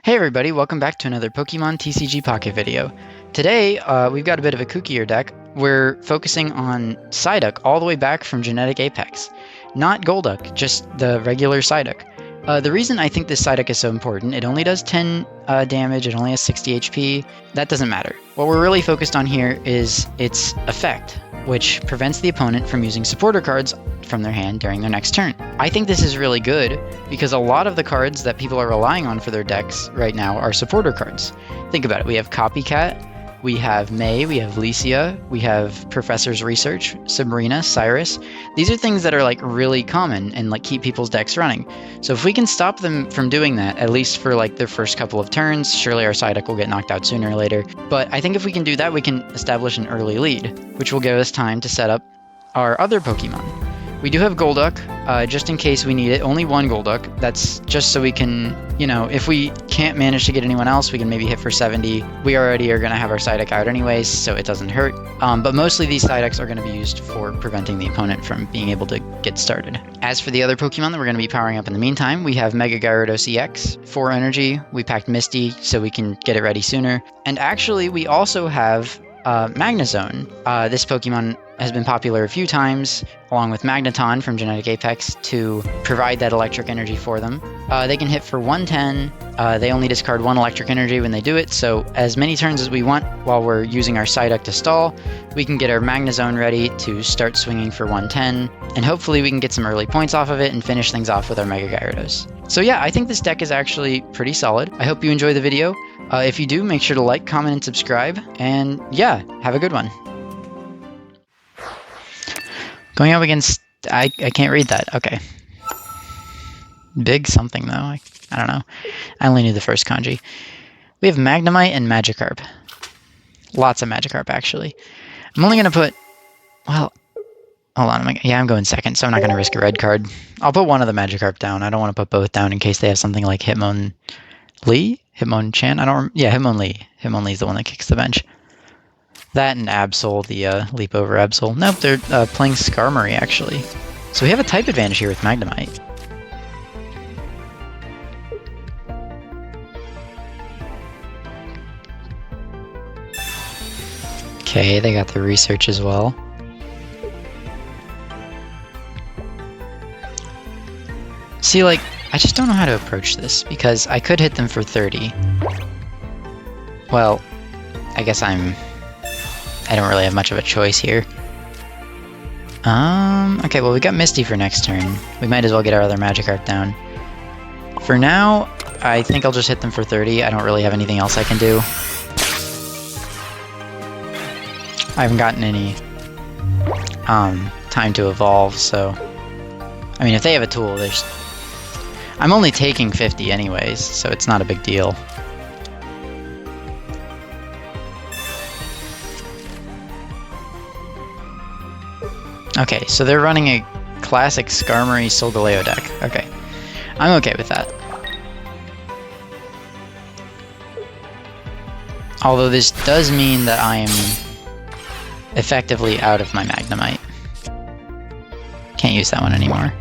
Hey everybody, welcome back to another Pokemon TCG Pocket video. Today, we've got a bit of a kookier deck. We're focusing on Psyduck all the way back from Genetic Apex. Not Golduck, just the regular Psyduck. The reason I think this Psyduck is so important, it only does 10 damage, it only has 60 HP, that doesn't matter. What we're really focused on here is its effect, which prevents the opponent from using supporter cards from their hand during their next turn. I think this is really good because a lot of the cards that people are relying on for their decks right now are supporter cards. Think about it, we have Copycat, we have May, we have Licia, we have Professor's Research, Sabrina, Cyrus. These are things that are like really common and like keep people's decks running. So if we can stop them from doing that, at least for like their first couple of turns, surely our Psyduck will get knocked out sooner or later. But I think if we can do that, we can establish an early lead, which will give us time to set up our other Pokemon. We do have Golduck, just in case we need it. Only one Golduck. That's just so we can, you know, if we can't manage to get anyone else, we can maybe hit for 70. We already are going to have our Psyduck out anyways, so it doesn't hurt. But mostly these Psyducks are going to be used for preventing the opponent from being able to get started. As for the other Pokemon that we're going to be powering up in the meantime, we have Mega Gyarados EX, 4 energy. We packed Misty so we can get it ready sooner. And actually, we also have Magnezone. This Pokemon has been popular a few times, along with Magneton from Genetic Apex, to provide that electric energy for them. They can hit for 110, they only discard 1 electric energy when they do it, so as many turns as we want while we're using our Psyduck to stall, we can get our Magnezone ready to start swinging for 110, and hopefully we can get some early points off of it and finish things off with our Mega Gyarados. So yeah, I think this deck is actually pretty solid. I hope you enjoy the video. If you do, make sure to like, comment, and subscribe, and yeah, have a good one. Going up against... I can't read that. Okay. Big something, though. I don't know. I only knew the first kanji. We have Magnemite and Magikarp. Lots of Magikarp, actually. I'm only going to put... Well, hold on. I'm going second, so I'm not going to risk a red card. I'll put one of the Magikarp down. I don't want to put both down in case they have something like Hitmonchan? Yeah, Hitmonlee. Hitmonlee's the one that kicks the bench. That and Absol, the leap over Absol. Nope, they're playing Skarmory, actually. So we have a type advantage here with Magnemite. Okay, they got the research as well. See, like, I just don't know how to approach this, because I could hit them for 30. Well, I guess I don't really have much of a choice here. Okay, well we got Misty for next turn. We might as well get our other Magikarp down. For now, I think I'll just hit them for 30. I don't really have anything else I can do. I haven't gotten any time to evolve, so... I mean, if they have a tool, there's... I'm only taking 50 anyways, so it's not a big deal. Okay, so they're running a classic Skarmory Solgaleo deck. Okay, I'm okay with that. Although this does mean that I am effectively out of my Magnemite. Can't use that one anymore.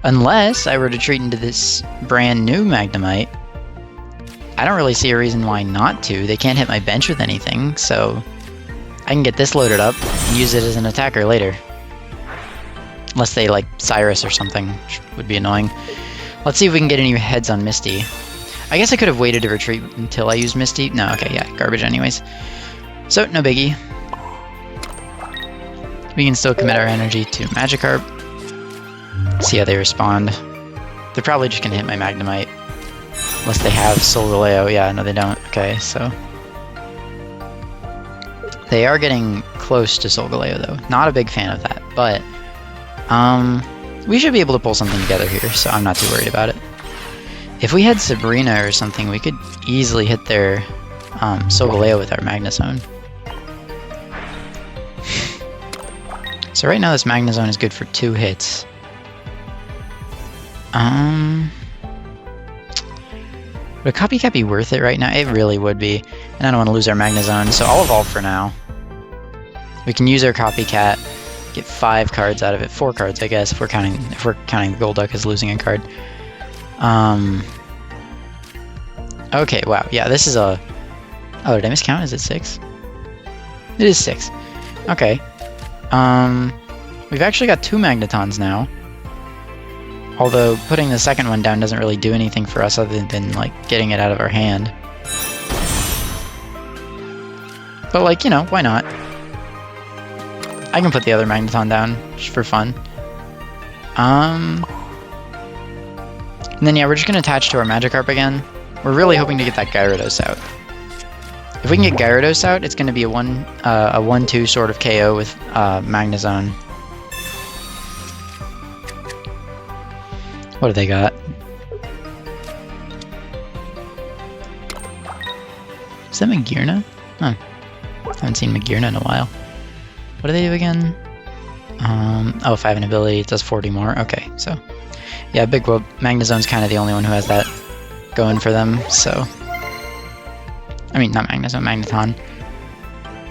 Unless I were to treat into this brand new Magnemite. I don't really see a reason why not to. They can't hit my bench with anything, so I can get this loaded up and use it as an attacker later. Unless they like Cyrus or something, which would be annoying. Let's see if we can get any heads on Misty. I guess I could have waited to retreat until I used Misty. No, okay, yeah, garbage anyways. So, no biggie. We can still commit our energy to Magikarp. See how they respond. They're probably just gonna hit my Magnemite. Unless they have Solgaleo. Yeah, no they don't. Okay, so... They are getting close to Solgaleo though. Not a big fan of that, but... we should be able to pull something together here, so I'm not too worried about it. If we had Sabrina or something, we could easily hit their Solgaleo with our Magnezone. So right now this Magnezone is good for 2 hits. Would a Copycat be worth it right now? It really would be. And I don't want to lose our Magnezone, so I'll evolve for now. We can use our Copycat, get 5 cards out of it. 4 cards, I guess, if we're counting the Golduck as losing a card. Okay, wow. Yeah, this is a... Oh, did I miscount? Is it 6? It is 6. Okay. We've actually got 2 Magnetons now. Although putting the second one down doesn't really do anything for us other than, like, getting it out of our hand. But, like, you know, why not? I can put the other Magneton down, just for fun. And then, yeah, we're just going to attach to our Magikarp again. We're really hoping to get that Gyarados out. If we can get Gyarados out, it's going to be a 1-2 sort of KO with Magnezone. What do they got? Is that Magearna? Huh. Haven't seen Magearna in a while. What do they do again? Oh, if I have an ability, it does 40 more. Okay, so... Yeah, Big Whoop. Magnezone's kind of the only one who has that going for them, so... I mean, not Magnezone, Magneton.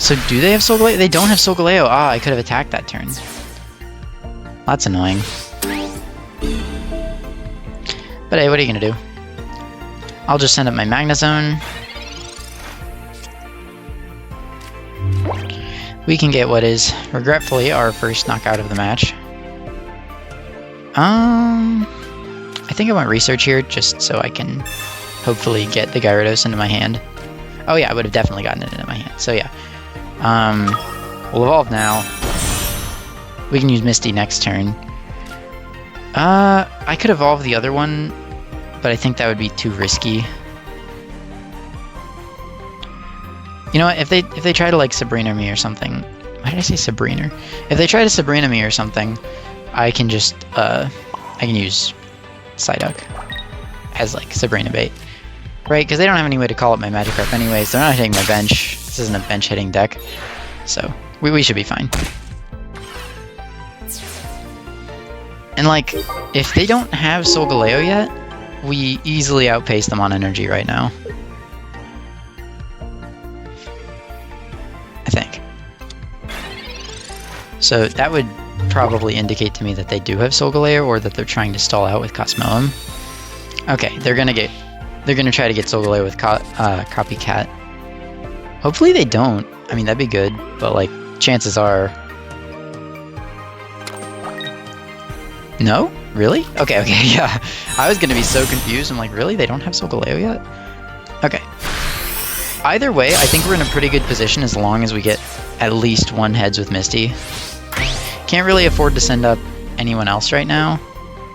So do they have Solgaleo? They don't have Solgaleo! Ah, I could have attacked that turn. That's annoying. But hey, what are you gonna do? I'll just send up my Magnezone. We can get what is, regretfully, our first knockout of the match. I think I want Research here, just so I can hopefully get the Gyarados into my hand. Oh yeah, I would have definitely gotten it into my hand, so yeah. We'll evolve now. We can use Misty next turn. I could evolve the other one, but I think that would be too risky. You know what, if they try to, like, Sabrina me or something... Why did I say Sabrina? If they try to Sabrina me or something, I can just, I can use Psyduck as, like, Sabrina bait. Right, because they don't have any way to call up my Magikarp anyways. They're not hitting my bench. This isn't a bench-hitting deck. So, we should be fine. And, like, if they don't have Solgaleo yet, we easily outpace them on energy right now. I think. So that would probably indicate to me that they do have Solgaleo, or that they're trying to stall out with Cosmoem. Okay, they're gonna try to get Solgaleo with Copycat. Hopefully they don't. I mean, that'd be good, but, like, chances are... No? Really? Okay, yeah. I was gonna be so confused. I'm like, really? They don't have Solgaleo yet? Okay. Either way, I think we're in a pretty good position as long as we get at least one heads with Misty. Can't really afford to send up anyone else right now.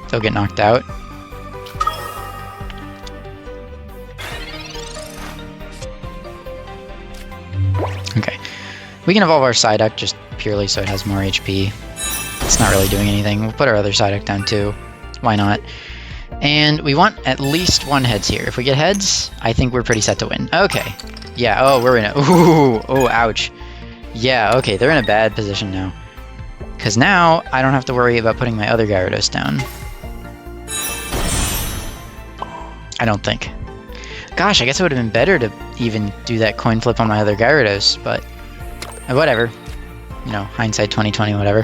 They'll get knocked out. Okay. We can evolve our Psyduck just purely so it has more HP. It's not really doing anything. We'll put our other Psyduck down too. Why not? And we want at least one heads here. If we get heads, I think we're pretty set to win. Okay. Yeah, oh, we're in a... Ooh, oh, ouch. Yeah, okay, they're in a bad position now. Because now, I don't have to worry about putting my other Gyarados down. I don't think. Gosh, I guess it would have been better to even do that coin flip on my other Gyarados, but... whatever. You know, hindsight 2020, whatever.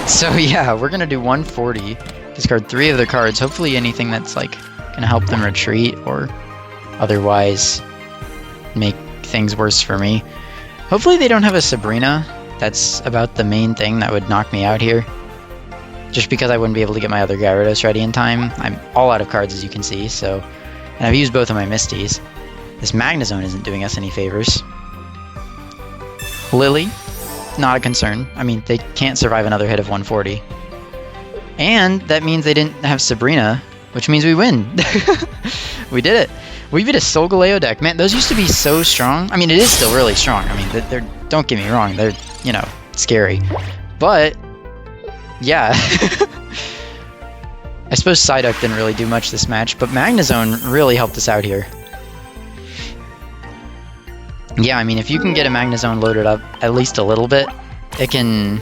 So yeah, we're gonna do 140. Discard 3 of their cards. Hopefully anything that's, like, gonna help them retreat, or otherwise make things worse for me. Hopefully they don't have a Sabrina. That's about the main thing that would knock me out here. Just because I wouldn't be able to get my other Gyarados ready in time. I'm all out of cards, as you can see, so... And I've used both of my Misties. This Magnezone isn't doing us any favors. Lily, not a concern. I mean, they can't survive another hit of 140. And that means they didn't have Sabrina, which means we win. We did it. We beat a Solgaleo deck. Man, those used to be so strong. I mean, it is still really strong. I mean, they're don't get me wrong. They're, you know, scary. But, yeah. I suppose Psyduck didn't really do much this match, but Magnezone really helped us out here. Yeah, I mean, if you can get a Magnezone loaded up at least a little bit, it can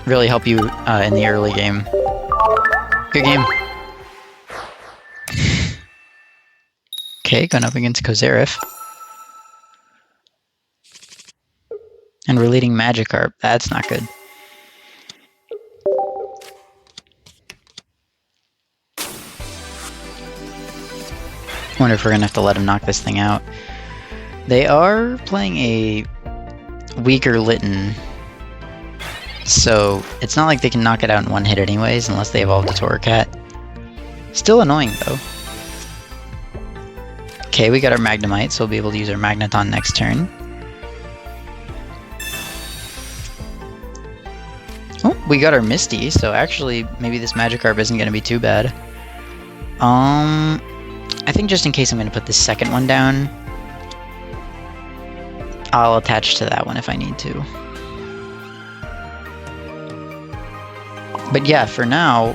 really help you in the early game. Good game. Okay, going up against Kozerif. And we're leading Magikarp. That's not good. Wonder if we're gonna have to let him knock this thing out. They are playing a weaker Litten, so it's not like they can knock it out in one hit anyways, unless they evolve the Torracat. Still annoying though. Okay, we got our Magnemite, so we'll be able to use our Magneton next turn. Oh, we got our Misty, so actually maybe this Magikarp isn't going to be too bad. I think just in case I'm going to put the second one down, I'll attach to that one if I need to. But yeah, for now,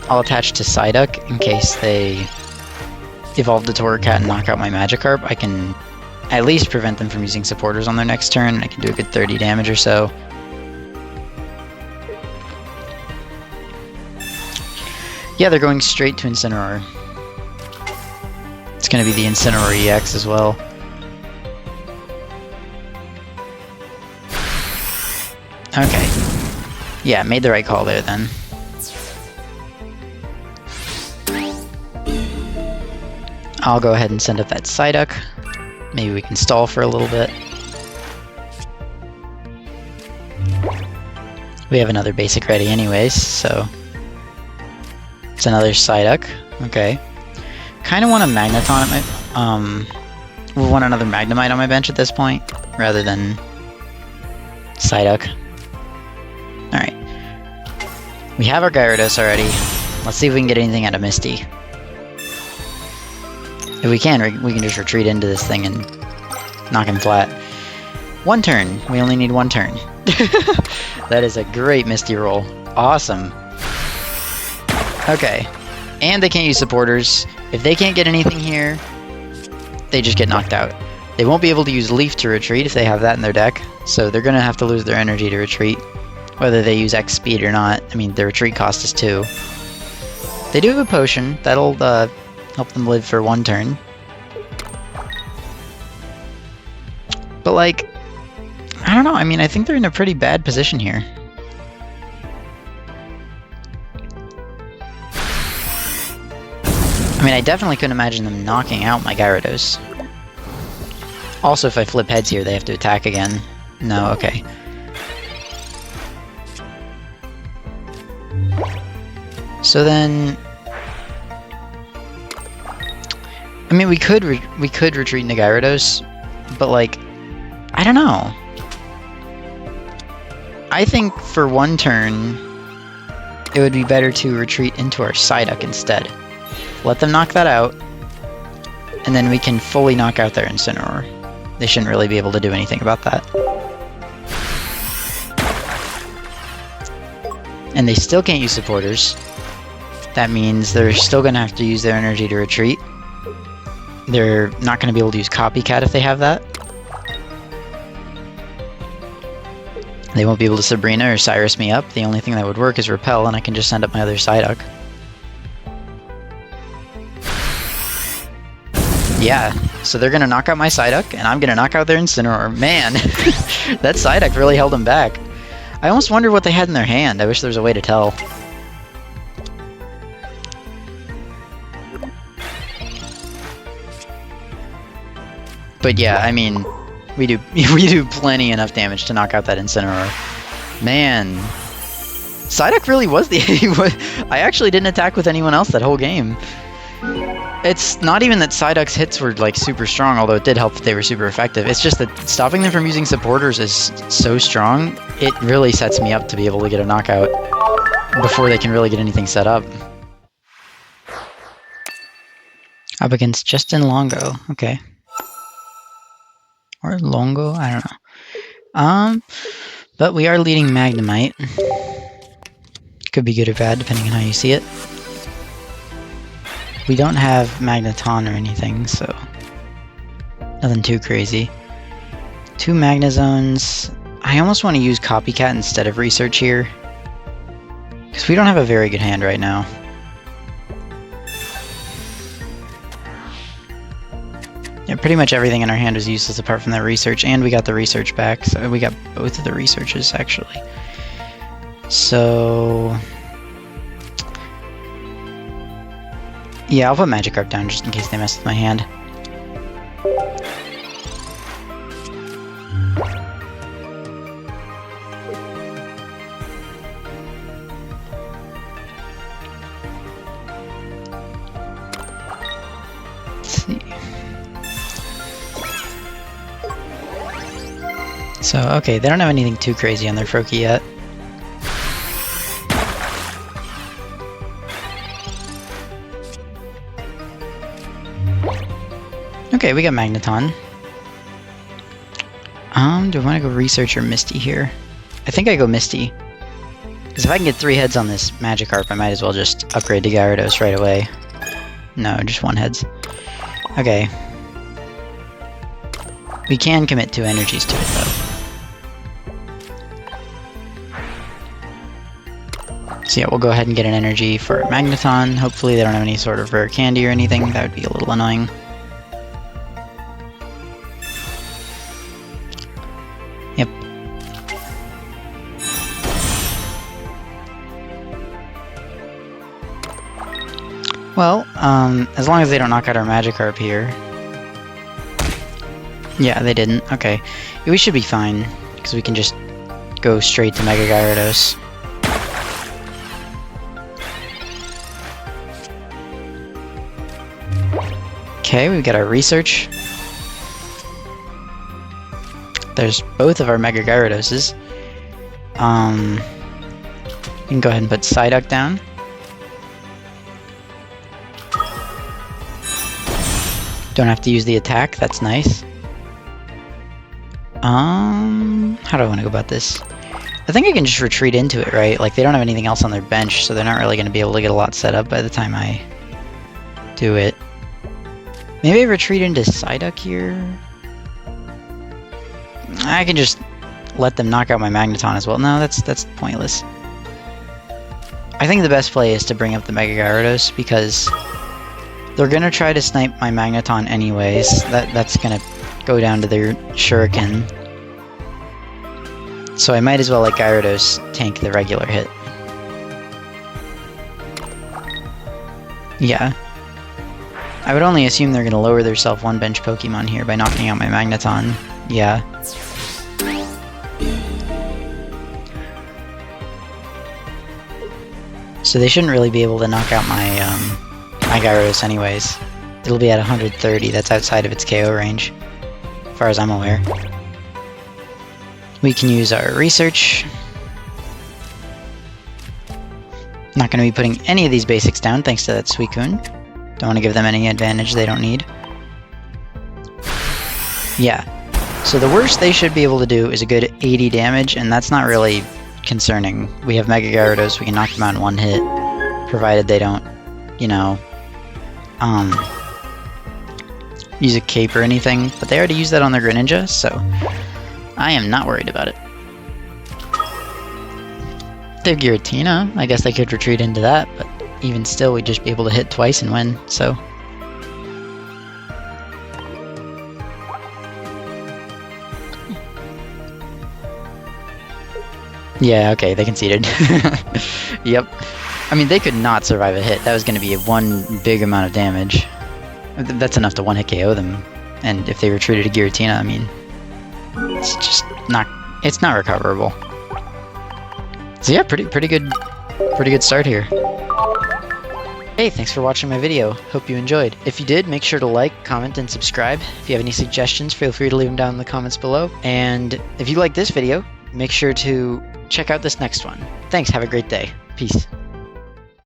I'll attach to Psyduck in case they evolve the Torracat and knock out my Magikarp. I can at least prevent them from using supporters on their next turn, and I can do a good 30 damage or so. Yeah, they're going straight to Incineroar. It's going to be the Incineroar EX as well. Okay. Yeah, made the right call there then. I'll go ahead and send up that Psyduck. Maybe we can stall for a little bit. We have another basic ready anyways, so... It's another Psyduck. Okay. Kind of want a Magneton at my... we want another Magnemite on my bench at this point, rather than Psyduck. Alright. We have our Gyarados already. Let's see if we can get anything out of Misty. If we can, we can just retreat into this thing and knock him flat. One turn. We only need one turn. That is a great Misty roll. Awesome. Okay. And they can't use supporters. If they can't get anything here, they just get knocked out. They won't be able to use Leaf to retreat if they have that in their deck, so they're going to have to lose their energy to retreat, whether they use X speed or not. I mean, their retreat cost is 2. They do have a potion. That'll help them live for one turn. But, like, I don't know. I mean, I think they're in a pretty bad position here. I mean, I definitely couldn't imagine them knocking out my Gyarados. Also, if I flip heads here, they have to attack again. No, okay. So then... I mean, we could retreat into Gyarados, but, like, I don't know. I think for one turn, it would be better to retreat into our Psyduck instead. Let them knock that out, and then we can fully knock out their Incineroar. They shouldn't really be able to do anything about that. And they still can't use supporters. That means they're still going to have to use their energy to retreat. They're not going to be able to use Copycat if they have that. They won't be able to Sabrina or Cyrus me up. The only thing that would work is Repel, and I can just send up my other Psyduck. Yeah, so they're going to knock out my Psyduck, and I'm going to knock out their Incineroar. Man, that Psyduck really held them back. I almost wonder what they had in their hand. I wish there was a way to tell. But yeah, I mean, we do plenty enough damage to knock out that Incineroar. Man, Psyduck really was the... I actually didn't attack with anyone else that whole game. It's not even that Psyduck's hits were, like, super strong, although it did help that they were super effective. It's just that stopping them from using supporters is so strong, it really sets me up to be able to get a knockout before they can really get anything set up. Up against Justin Longo, okay. Or Longo, I don't know. But we are leading Magnemite. Could be good or bad, depending on how you see it. We don't have Magneton or anything, so nothing too crazy. 2 Magnezones. I almost want to use Copycat instead of Research here, because we don't have a very good hand right now. Yeah, pretty much everything in our hand was useless apart from that Research, and we got the Research back, so we got both of the Researches, actually. So... Yeah, I'll put Magikarp down just in case they mess with my hand. Let's see. So, okay, they don't have anything too crazy on their Froakie yet. Okay, we got Magneton. Do I want to go Research or Misty here? I think I go Misty. Because if I can get 3 heads on this Magikarp, I might as well just upgrade to Gyarados right away. No, just 1 heads. Okay. We can commit 2 energies to it, though. So yeah, we'll go ahead and get an energy for Magneton. Hopefully they don't have any sort of rare candy or anything. That would be a little annoying. Yep. Well, as long as they don't knock out our Magikarp here. Yeah, they didn't. Okay. We should be fine, because we can just go straight to Mega Gyarados. Okay, we've got our Research. There's both of our Mega Gyarados. You can go ahead and put Psyduck down. Don't have to use the attack, that's nice. How do I want to go about this? I think I can just retreat into it, right? Like, they don't have anything else on their bench, so they're not really going to be able to get a lot set up by the time I do it. Maybe I retreat into Psyduck here? I can just let them knock out my Magneton as well. No, that's pointless. I think the best play is to bring up the Mega Gyarados, because they're going to try to snipe my Magneton anyways. That's going to go down to their Shuriken. So I might as well let Gyarados tank the regular hit. Yeah. I would only assume they're going to lower their self-one bench Pokemon here by knocking out my Magneton. Yeah. So they shouldn't really be able to knock out my my Gyarados anyways. It'll be at 130, that's outside of its KO range, as far as I'm aware. We can use our Research. Not going to be putting any of these basics down thanks to that Suicune. Don't want to give them any advantage they don't need. Yeah. So the worst they should be able to do is a good 80 damage, and that's not really concerning. We have Mega Gyarados, we can knock them out in 1 hit, provided they don't, you know, use a cape or anything. But they already used that on their Greninja, so I am not worried about it. They have Giratina. I guess I could retreat into that, but even still, we'd just be able to hit twice and win, so. Yeah, okay, they conceded. Yep. I mean, they could not survive a hit. That was going to be one big amount of damage. That's enough to one-hit KO them. And if they retreated to Giratina, I mean, it's just not, it's not recoverable. So yeah, pretty good start here. Hey, thanks for watching my video. Hope you enjoyed. If you did, make sure to like, comment, and subscribe. If you have any suggestions, feel free to leave them down in the comments below. And if you like this video, make sure to check out this next one. Thanks, have a great day. Peace.